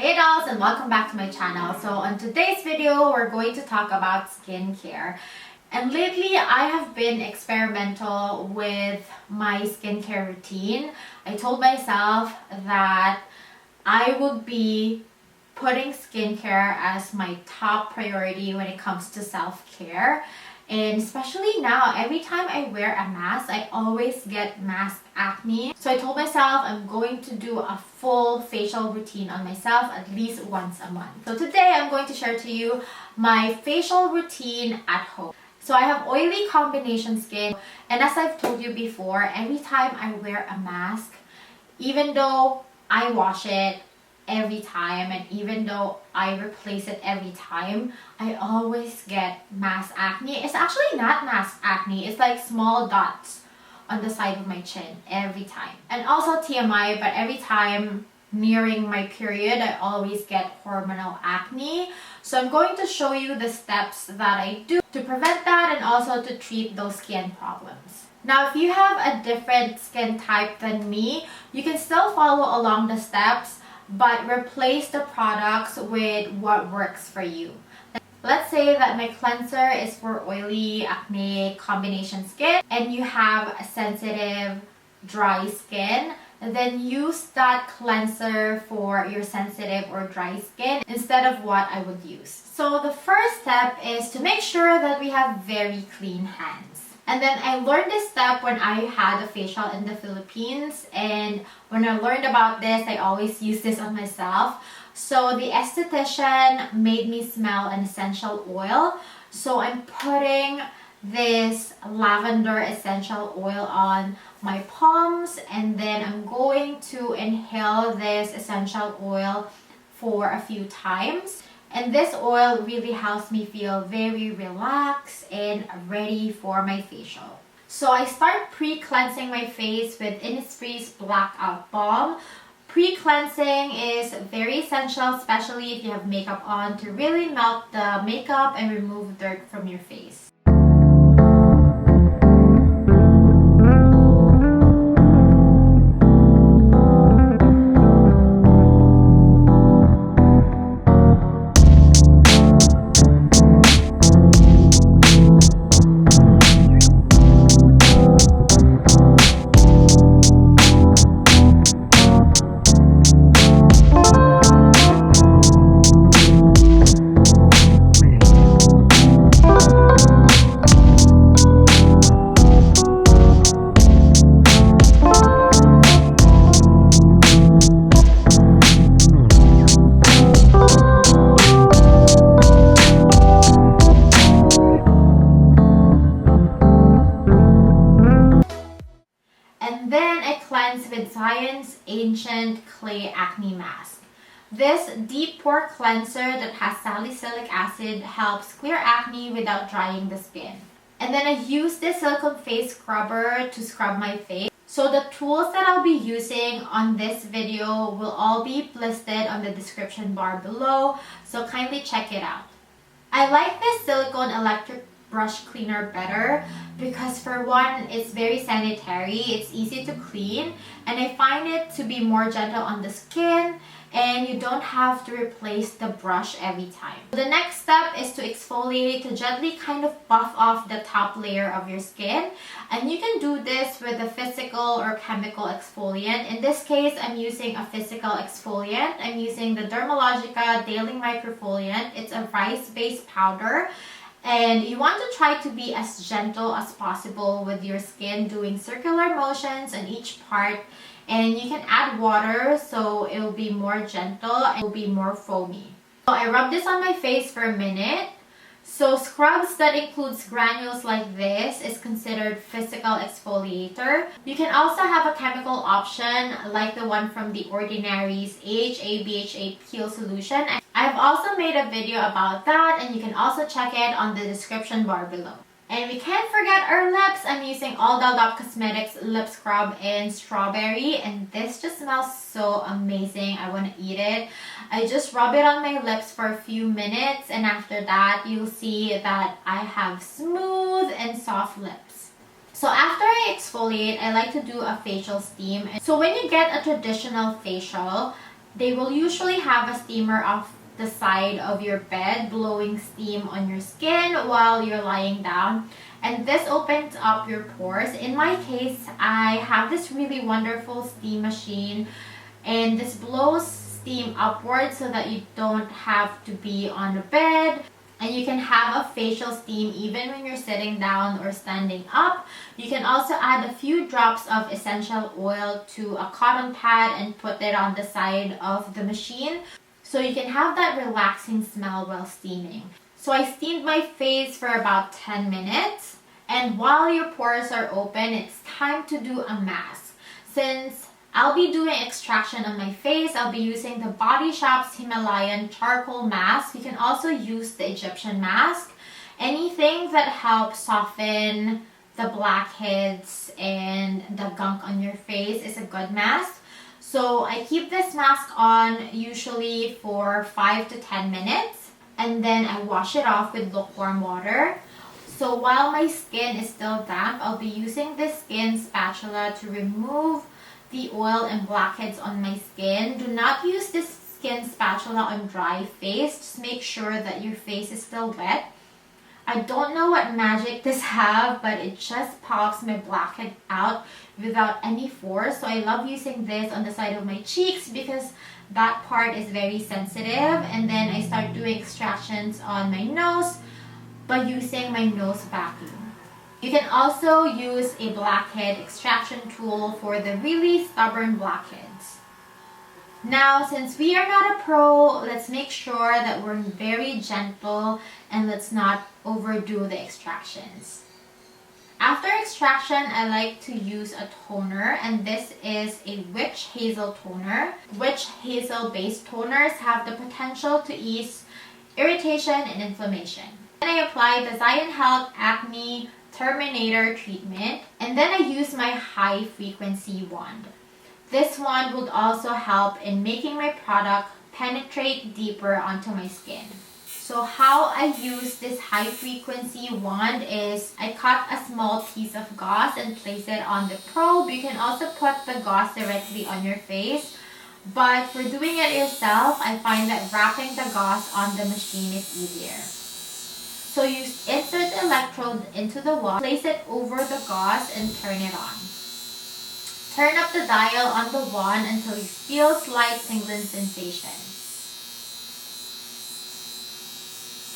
Hey dolls, and welcome back to my channel. So on today's video, we're going to talk about skincare. And lately, I have been experimental with my skincare routine. I told myself that I would be putting skincare as my top priority when it comes to self-care. And especially now, every time I wear a mask, I always get mask acne. So I told myself I'm going to do a full facial routine on myself at least once a month. So today I'm going to share to you my facial routine at home. So I have oily combination skin, and as I've told you before, every time I wear a mask, even though I wash it every time and even though I replace it every time, I always get mask acne. It's actually not mask acne, it's like small dots on the side of my chin every time. And also TMI, but every time nearing my period, I always get hormonal acne. So I'm going to show you the steps that I do to prevent that and also to treat those skin problems. Now, if you have a different skin type than me, you can still follow along the steps, but replace the products with what works for you. Let's say that my cleanser is for oily, acne combination skin, and you have a sensitive, dry skin, then use that cleanser for your sensitive or dry skin instead of what I would use. So the first step is to make sure that we have very clean hands. And then I learned this step when I had a facial in the Philippines, and when I learned about this, I always use this on myself. So the esthetician made me smell an essential oil. So I'm putting this lavender essential oil on my palms, and then I'm going to inhale this essential oil for a few times. And this oil really helps me feel very relaxed and ready for my facial. So I start pre-cleansing my face with Innisfree's Blackout Balm. Pre-cleansing is very essential, especially if you have makeup on, to really melt the makeup and remove dirt from your face. And then I cleanse with Science Ancient Clay Acne Mask. This deep pore cleanser that has salicylic acid helps clear acne without drying the skin. And then I use this silicone face scrubber to scrub my face. So the tools that I'll be using on this video will all be listed on the description bar below, so kindly check it out. I like this silicone electric brush cleaner better because, for one, it's very sanitary, it's easy to clean, and I find it to be more gentle on the skin, and you don't have to replace the brush every time. The next step is to exfoliate, to gently kind of buff off the top layer of your skin, and you can do this with a physical or chemical exfoliant. In this case, I'm using a physical exfoliant. I'm using the Dermalogica Daily Microfoliant. It's a rice-based powder. And you want to try to be as gentle as possible with your skin, doing circular motions on each part. And you can add water so it will be more gentle and it will be more foamy. So I rub this on my face for a minute. So scrubs that includes granules like this is considered physical exfoliator. You can also have a chemical option like the one from The Ordinary's AHA BHA Peel Solution. I've also made a video about that, and you can also check it on the description bar below. And we can't forget our lips. I'm using All Dolled Up Cosmetics Lip Scrub in Strawberry, and this just smells so amazing. I want to eat it. I just rub it on my lips for a few minutes, and after that, you'll see that I have smooth and soft lips. So after I exfoliate, I like to do a facial steam. So when you get a traditional facial, They will usually have a steamer off the side of your bed blowing steam on your skin while you're lying down, and this opens up your pores. In my case, I have this really wonderful steam machine, and this blows steam upwards so that you don't have to be on the bed, and you can have a facial steam even when you're sitting down or standing up. You can also add a few drops of essential oil to a cotton pad and put it on the side of the machine so you can have that relaxing smell while steaming. So I steamed my face for about 10 minutes, and while your pores are open, it's time to do a mask. Since I'll be doing extraction on my face, I'll be using the Body Shop's Himalayan charcoal mask. You can also use the Egyptian mask. Anything that helps soften the blackheads and the gunk on your face is a good mask. So I keep this mask on usually for 5 to 10 minutes, and then I wash it off with lukewarm water. So while my skin is still damp, I'll be using this skin spatula to remove the oil and blackheads on my skin. Do not use this skin spatula on dry face. Just make sure that your face is still wet. I don't know what magic this have, but it just pops my blackhead out without any force. So I love using this on the side of my cheeks because that part is very sensitive. And then I start doing extractions on my nose by using my nose vacuum. You can also use a blackhead extraction tool for the really stubborn blackheads. Now, since we are not a pro, let's make sure that we're very gentle and let's not overdo the extractions. After extraction, I like to use a toner, and this is a witch hazel toner. Witch hazel based toners have the potential to ease irritation and inflammation. Then I apply the Zion Health Acne Terminator treatment, and then I use my high frequency wand. This wand would also help in making my product penetrate deeper onto my skin. So how I use this high frequency wand is I cut a small piece of gauze and place it on the probe. You can also put the gauze directly on your face, but for doing it yourself, I find that wrapping the gauze on the machine is easier. So you insert the electrode into the wand, place it over the gauze, and turn it on. Turn up the dial on the wand until you feel slight tingling sensation.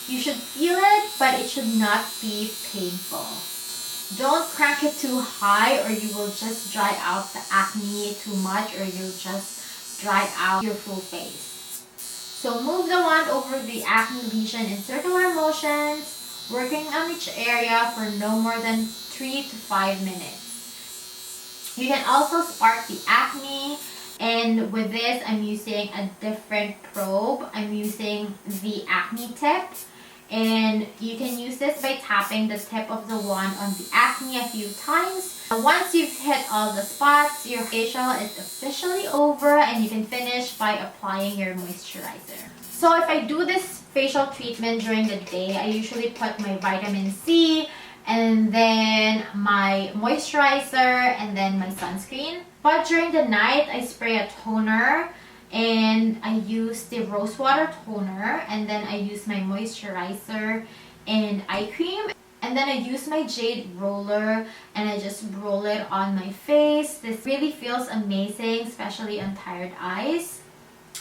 You should feel it, but it should not be painful. Don't crank it too high or you will just dry out the acne too much, or you'll just dry out your full face. So move the wand over the acne lesion in circular motions, working on each area for no more than 3 to 5 minutes. You can also spark the acne, and with this I'm using a different probe. I'm using the acne tip, and you can use this by tapping the tip of the wand on the acne a few times. Once you've hit all the spots, your facial is officially over, and you can finish by applying your moisturizer. So if I do this facial treatment during the day, I usually put my vitamin C, and then my moisturizer, and then my sunscreen. But during the night, I spray a toner, and I use the rosewater toner, and then I use my moisturizer and eye cream, and then I use my jade roller and I just roll it on my face. This really feels amazing, especially on tired eyes.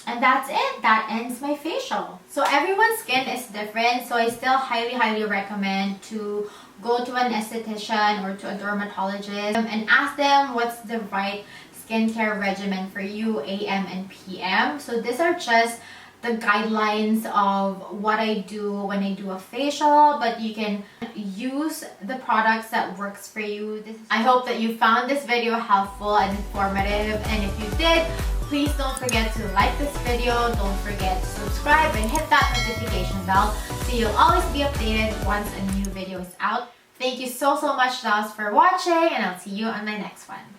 And that's it. That ends my facial. So everyone's skin is different, so I still highly recommend to go to an esthetician or to a dermatologist and ask them what's the right skincare regimen for you, AM and PM. So these are just the guidelines of what I do when I do a facial, but you can use the products that works for you. I hope that you found this video helpful and informative, and if you did, please don't forget to like this video, don't forget to subscribe and hit that notification bell so you'll always be updated once a new video is out. Thank you so much, dolls, for watching, and I'll see you on my next one.